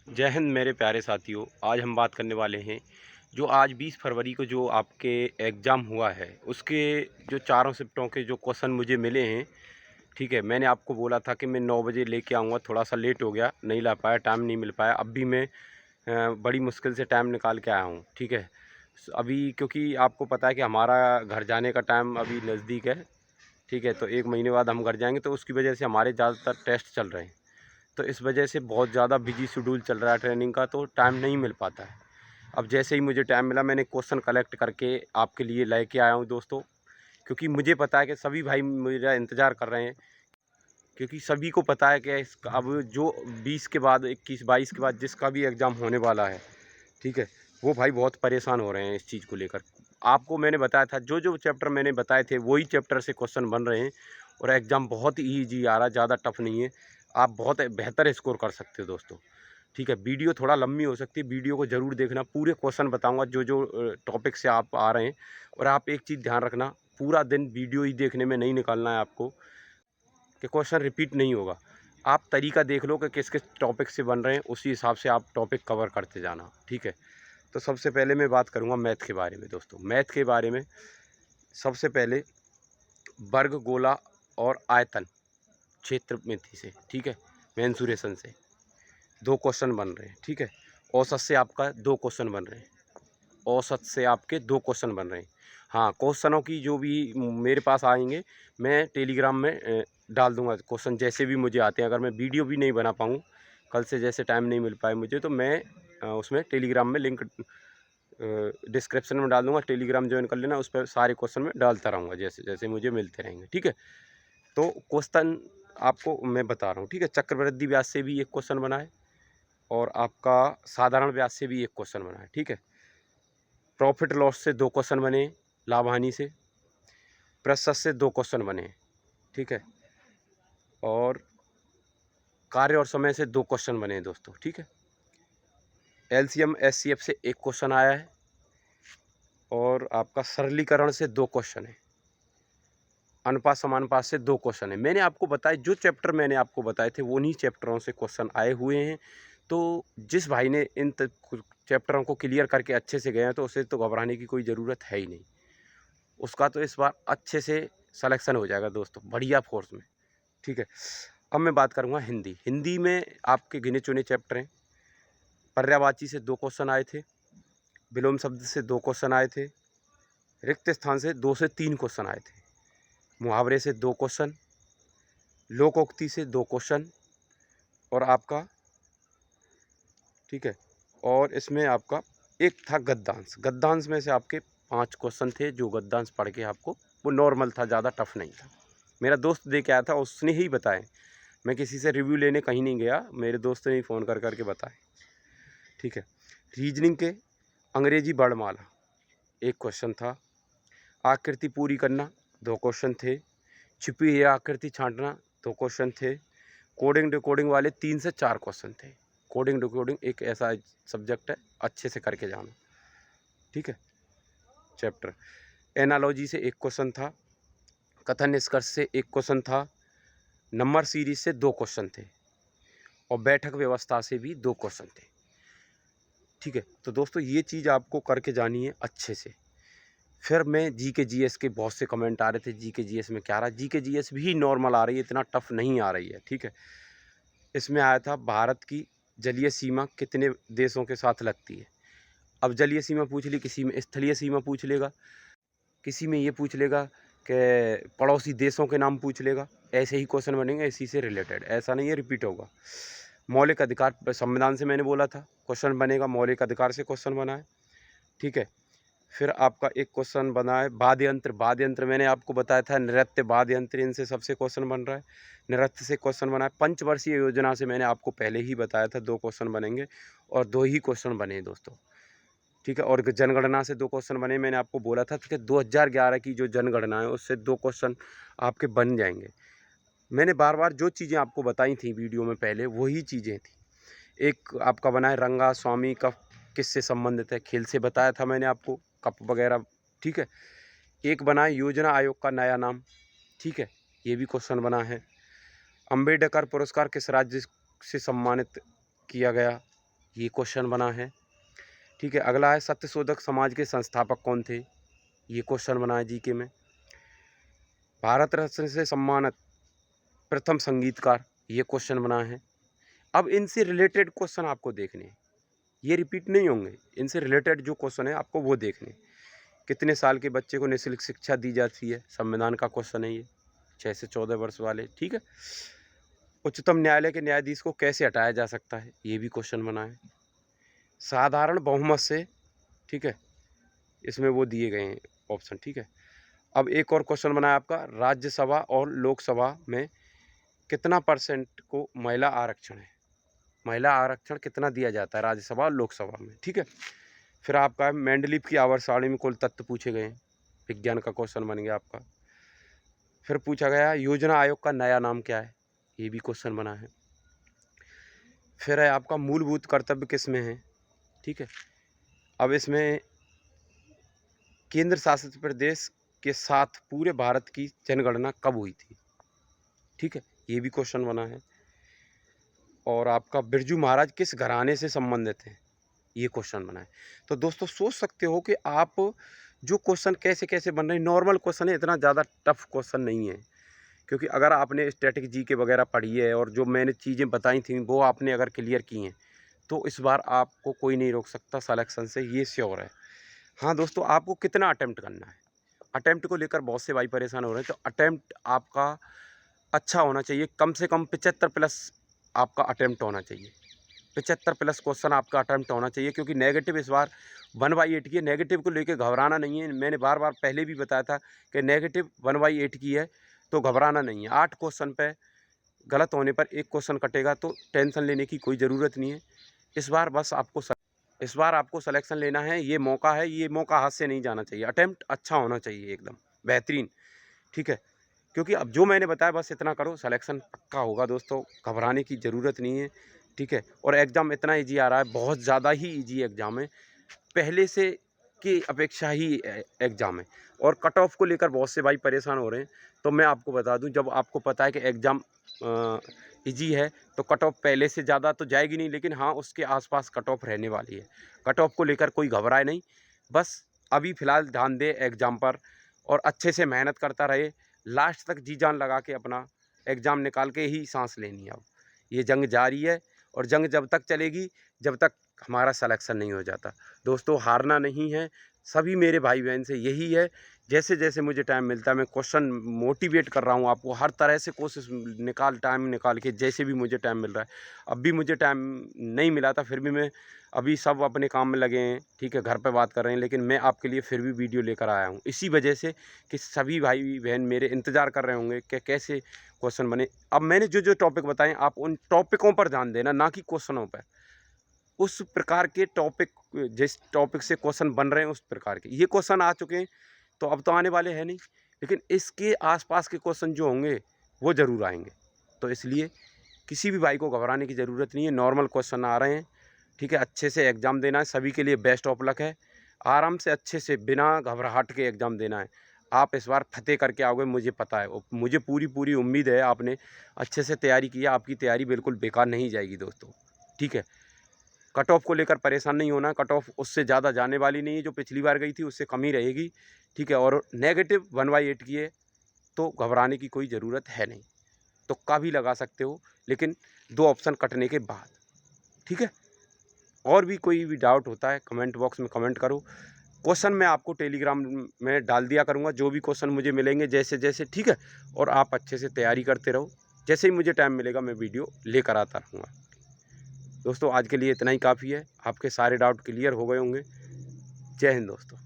जय हिंद मेरे प्यारे साथियों। आज हम बात करने वाले हैं जो आज 20 फरवरी को जो आपके एग्ज़ाम हुआ है उसके जो चारों शिफ्टों के जो क्वेश्चन मुझे मिले हैं। ठीक है, मैंने आपको बोला था कि मैं 9 बजे लेके आऊँगा, थोड़ा सा लेट हो गया, नहीं ला पाया, टाइम नहीं मिल पाया। अब भी मैं बड़ी मुश्किल से टाइम निकाल के आया हूँ। ठीक है, अभी क्योंकि आपको पता है कि हमारा घर जाने का टाइम अभी नज़दीक है। ठीक है, तो 1 महीने बाद हम घर जाएंगे, तो उसकी वजह से हमारे ज़्यादातर टेस्ट चल रहे हैं। तो इस वजह से बहुत ज़्यादा बिजी शेड्यूल चल रहा है ट्रेनिंग का, तो टाइम नहीं मिल पाता है। अब जैसे ही मुझे टाइम मिला, मैंने क्वेश्चन कलेक्ट करके आपके लिए लेके आया हूँ दोस्तों, क्योंकि मुझे पता है कि सभी भाई मेरा इंतज़ार कर रहे हैं। क्योंकि सभी को पता है कि अब जो 20 के बाद 21-22 के बाद जिसका भी एग्ज़ाम होने वाला है, ठीक है, वो भाई बहुत परेशान हो रहे हैं इस चीज़ को लेकर। आपको मैंने बताया था, जो चैप्टर मैंने बताए थे वही चैप्टर से क्वेश्चन बन रहे हैं, और एग्ज़ाम बहुत ही ईजी आ रहा है, ज़्यादा टफ नहीं है। आप बहुत बेहतर स्कोर कर सकते हो दोस्तों। ठीक है, वीडियो थोड़ा लंबी हो सकती है, वीडियो को ज़रूर देखना। पूरे क्वेश्चन बताऊंगा जो टॉपिक से आप आ रहे हैं। और आप एक चीज़ ध्यान रखना, पूरा दिन वीडियो ही देखने में नहीं निकालना है आपको, कि क्वेश्चन रिपीट नहीं होगा। आप तरीका देख लो कि किस किस टॉपिक से बन रहे हैं, उसी हिसाब से आप टॉपिक कवर करते जाना। ठीक है, तो सबसे पहले मैं बात करूंगा मैथ के बारे में दोस्तों। मैथ के बारे में सबसे पहले वर्ग, गोला और आयतन क्षेत्र में थी से, ठीक है, मेंसुरेशन से 2 क्वेश्चन बन रहे हैं। ठीक है, औसत से आपका 2 क्वेश्चन बन रहे हैं। औसत से आपके 2 क्वेश्चन बन रहे हैं। हाँ, क्वेश्चनों की जो भी मेरे पास आएँगे, मैं टेलीग्राम में डाल दूँगा क्वेश्चन जैसे भी मुझे आते हैं। अगर मैं वीडियो भी नहीं बना पाऊँ, कल से जैसे टाइम नहीं मिल पाए मुझे, तो मैं उसमें टेलीग्राम में लिंक डिस्क्रिप्शन में डाल दूँगा। टेलीग्राम जॉइन कर लेना, उस पे सारे क्वेश्चन मैं डालता रहूँगा जैसे-जैसे मुझे मिलते रहेंगे। ठीक है? तो क्वेश्चन आपको मैं बता रहा हूँ। ठीक है? चक्रवृद्धि ब्याज से भी एक क्वेश्चन बना है, और आपका साधारण ब्याज से भी एक क्वेश्चन बना है। ठीक है? प्रॉफिट लॉस से 2 क्वेश्चन बने, लाभ-हानि से। प्रतिशत से 2 क्वेश्चन बने। ठीक है? और कार्य और समय से 2 क्वेश्चन बने हैं दोस्तों। ठीक है? एलसीएम एचसीएफ से 1 क्वेश्चन आया है, और आपका सरलीकरण से 2 क्वेश्चन है। अनुपात समानुपात से 2 क्वेश्चन है। मैंने आपको बताया, जो चैप्टर मैंने आपको बताए थे उन्हीं चैप्टरों से क्वेश्चन आए हुए हैं। तो जिस भाई ने इन चैप्टरों को क्लियर करके अच्छे से गए हैं, तो उसे तो घबराने की कोई ज़रूरत है ही नहीं। उसका तो इस बार अच्छे से सिलेक्शन हो जाएगा दोस्तों, बढ़िया फोर्स में। ठीक है, अब मैं बात करूँगा हिंदी। हिंदी में आपके गिने चुने चैप्टर हैं। पर्यायवाची से 2 क्वेश्चन आए थे, विलोम शब्द से 2 क्वेश्चन आए थे, रिक्त स्थान से 2 से 3 क्वेश्चन आए थे, मुहावरे से 2 क्वेश्चन, लोकोक्ति से 2 क्वेश्चन, और आपका, ठीक है, और इसमें आपका एक था गद्यांश। गद्यांश में से आपके 5 क्वेश्चन थे, जो गद्यांश पढ़ के आपको, वो नॉर्मल था, ज़्यादा टफ नहीं था। मेरा दोस्त दे के आया था, उसने ही बताए। मैं किसी से रिव्यू लेने कहीं नहीं गया, मेरे दोस्त ने ही फ़ोन कर कर के बताए। ठीक है, रीजनिंग के अंग्रेजी वर्णमाला 1 क्वेश्चन था, आकृति पूरी करना 2 क्वेश्चन थे, छिपी हुई आकृति छाँटना 2 क्वेश्चन थे, कोडिंग डिकोडिंग वाले 3 से 4 क्वेश्चन थे। कोडिंग डिकोडिंग एक ऐसा सब्जेक्ट है, अच्छे से करके जाना। ठीक है, चैप्टर एनालॉजी से 1 क्वेश्चन था, कथन निष्कर्ष से 1 क्वेश्चन था, नंबर सीरीज से 2 क्वेश्चन थे, और बैठक व्यवस्था से भी 2 क्वेश्चन थे। ठीक है, तो दोस्तों ये चीज़ आपको करके जानी है अच्छे से। फिर मैं जीके जीएस के बहुत से कमेंट आ रहे थे, जीके जीएस में क्या आ रहा है। जीके जीएस भी नॉर्मल आ रही है, इतना टफ नहीं आ रही है। ठीक है, इसमें आया था भारत की जलीय सीमा कितने देशों के साथ लगती है। अब जलीय सीमा पूछ ली, किसी में स्थलीय सीमा पूछ लेगा, किसी में ये पूछ लेगा कि पड़ोसी देशों के नाम पूछ लेगा। ऐसे ही क्वेश्चन बनेंगे इसी से रिलेटेड, ऐसा नहीं है रिपीट होगा। मौलिक अधिकार संविधान से मैंने बोला था क्वेश्चन बनेगा, मौलिक अधिकार से क्वेश्चन बना है। ठीक है, फिर आपका एक क्वेश्चन बना है वाद्य यंत्र। वाद्य यंत्र मैंने आपको बताया था, नृत्य, वाद्य यंत्र, इनसे सबसे क्वेश्चन बन रहा है। नृत्य से क्वेश्चन बना है। पंचवर्षीय योजना से मैंने आपको पहले ही बताया था 2 क्वेश्चन बनेंगे, और 2 ही क्वेश्चन बने दोस्तों। ठीक है, और जनगणना से 2 क्वेश्चन बने, मैंने आपको बोला था कि 2011 की जो जनगणना है उससे 2 क्वेश्चन आपके बन जाएंगे। मैंने बार बार जो चीज़ें आपको बताई थी वीडियो में पहले, वही चीज़ें थी। एक आपका बना है रंगा स्वामी कप किससे संबंधित है, खेल से बताया था मैंने आपको, कप वगैरह। ठीक है, एक बना है योजना आयोग का नया नाम। ठीक है, ये भी क्वेश्चन बना है। अम्बेडकर पुरस्कार किस राज्य से सम्मानित किया गया। ये क्वेश्चन बना है। ठीक है, अगला है सत्यशोधक समाज के संस्थापक कौन थे, ये क्वेश्चन बना है जीके में। भारत रत्न से सम्मानित प्रथम संगीतकार, ये क्वेश्चन बना है। अब इनसे रिलेटेड क्वेश्चन आपको देखने, ये रिपीट नहीं होंगे, इनसे रिलेटेड जो क्वेश्चन है आपको वो देखने। कितने साल के बच्चे को निःशुल्क शिक्षा दी जाती है, संविधान का क्वेश्चन है ये, 6 से 14 वर्ष वाले। ठीक है, उच्चतम न्यायालय के न्यायाधीश को कैसे हटाया जा सकता है, ये भी क्वेश्चन बना है। साधारण बहुमत से, ठीक है, इसमें वो दिए गए हैं ऑप्शन। ठीक है, अब एक और क्वेश्चन बना है आपका, राज्यसभा और लोकसभा में कितना % को महिला आरक्षण है, महिला आरक्षण कितना दिया जाता है राज्यसभा और लोकसभा में। ठीक है, फिर आपका मेंडलीव की आवर्त सारणी में कुल तत्व पूछे गए हैं, विज्ञान का क्वेश्चन बन गया आपका। फिर पूछा गया योजना आयोग का नया नाम क्या है, ये भी क्वेश्चन बना है। फिर है आपका मूलभूत कर्तव्य किस में है। ठीक है, अब इसमें केंद्र शासित प्रदेश के साथ पूरे भारत की जनगणना कब हुई थी। ठीक है, ये भी क्वेश्चन बना है। और आपका बिरजू महाराज किस घराने से संबंधित हैं, ये क्वेश्चन बना है। तो दोस्तों सोच सकते हो कि आप जो क्वेश्चन कैसे कैसे बन रहे हैं, नॉर्मल क्वेश्चन है, इतना ज़्यादा टफ क्वेश्चन नहीं है। क्योंकि अगर आपने स्टैटिक जी के वगैरह पढ़ी है और जो मैंने चीज़ें बताई थी वो आपने अगर क्लियर की हैं तो इस बार आपको कोई नहीं रोक सकता सिलेक्शन से, ये श्योर है। हाँ दोस्तों, आपको कितना अटेम्प्ट करना है, अटेम्प्ट को लेकर बहुत से भाई परेशान हो रहे हैं। तो अटेम्प्ट आपका अच्छा होना चाहिए, कम से कम 75+ आपका अटेम्प्ट होना चाहिए, 75+ क्वेश्चन आपका अटेम्प्ट होना चाहिए। क्योंकि नेगेटिव इस बार 1/8 की है, नेगेटिव को लेकर घबराना नहीं है। मैंने बार बार पहले भी बताया था कि नेगेटिव 1/8 की है तो घबराना नहीं है। 8 क्वेश्चन पे गलत होने पर एक क्वेश्चन कटेगा, तो टेंशन लेने की कोई ज़रूरत नहीं है। इस बार बस आपको सिलेक्शन लेना है, ये मौका है, ये मौका हाथ से नहीं जाना चाहिए। अटेम्प्ट अच्छा होना चाहिए, एकदम बेहतरीन। ठीक है, क्योंकि अब जो मैंने बताया बस इतना करो, सिलेक्शन पक्का होगा दोस्तों, घबराने की ज़रूरत नहीं है। ठीक है, और एग्ज़ाम इतना ईजी आ रहा है, बहुत ज़्यादा ही ईजी एग्ज़ाम है, पहले से की अपेक्षा ही एग्ज़ाम है। और कट ऑफ को लेकर बहुत से भाई परेशान हो रहे हैं, तो मैं आपको बता दूं, जब आपको पता है कि एग्ज़ाम ईजी है तो कट ऑफ पहले से ज़्यादा तो जाएगी नहीं, लेकिन हाँ उसके आसपास कट ऑफ रहने वाली है। कट ऑफ को लेकर कोई घबराए नहीं, बस अभी फ़िलहाल ध्यान दे एग्ज़ाम पर और अच्छे से मेहनत करता रहे, लास्ट तक जी जान लगा के अपना एग्ज़ाम निकाल के ही सांस लेनी है। अब ये जंग जारी है और जंग जब तक चलेगी जब तक हमारा सिलेक्शन नहीं हो जाता। दोस्तों हारना नहीं है, सभी मेरे भाई बहन से यही है। जैसे जैसे मुझे टाइम मिलता है मैं क्वेश्चन मोटिवेट कर रहा हूँ आपको, हर तरह से कोशिश टाइम निकाल के जैसे भी मुझे टाइम मिल रहा है। अब भी मुझे टाइम नहीं मिला था, फिर भी मैं अभी सब अपने काम में लगे हैं। ठीक है, घर पे बात कर रहे हैं, लेकिन मैं आपके लिए फिर भी वीडियो लेकर आया हूँ इसी वजह से कि सभी भाई बहन मेरे इंतज़ार कर रहे होंगे कि कैसे क्वेश्चन बने। अब मैंने जो जो टॉपिक बताए आप उन टॉपिकों पर ध्यान देना, ना कि क्वेश्चनों पर। उस प्रकार के टॉपिक, जिस टॉपिक से क्वेश्चन बन रहे हैं उस प्रकार के ये क्वेश्चन आ चुके हैं, तो अब तो आने वाले हैं नहीं, लेकिन इसके आसपास के क्वेश्चन जो होंगे वो ज़रूर आएंगे। तो इसलिए किसी भी भाई को घबराने की ज़रूरत नहीं है, नॉर्मल क्वेश्चन आ रहे हैं। ठीक है, अच्छे से एग्ज़ाम देना है, सभी के लिए बेस्ट ऑफ लक है। आराम से अच्छे से बिना घबराहट के एग्ज़ाम देना है। आप इस बार फतेह करके आओगे, मुझे पता है, मुझे पूरी पूरी उम्मीद है। आपने अच्छे से तैयारी की है, आपकी तैयारी बिल्कुल बेकार नहीं जाएगी दोस्तों। ठीक है, कट ऑफ को लेकर परेशान नहीं होना, कट ऑफ उससे ज़्यादा जाने वाली नहीं है, जो पिछली बार गई थी उससे कम ही रहेगी। ठीक है, और नेगेटिव 1/8 की है तो घबराने की कोई ज़रूरत है नहीं, तुक्का भी लगा सकते हो, लेकिन 2 ऑप्शन कटने के बाद। ठीक है, और भी कोई भी डाउट होता है कमेंट बॉक्स में कमेंट करो। क्वेश्चन मैं आपको टेलीग्राम में डाल दिया करूँगा, जो भी क्वेश्चन मुझे मिलेंगे जैसे जैसे। ठीक है, और आप अच्छे से तैयारी करते रहो, जैसे ही मुझे टाइम मिलेगा मैं वीडियो लेकर आता रहूँगा। दोस्तों आज के लिए इतना ही काफ़ी है, आपके सारे डाउट क्लियर हो गए होंगे। जय हिंद दोस्तों।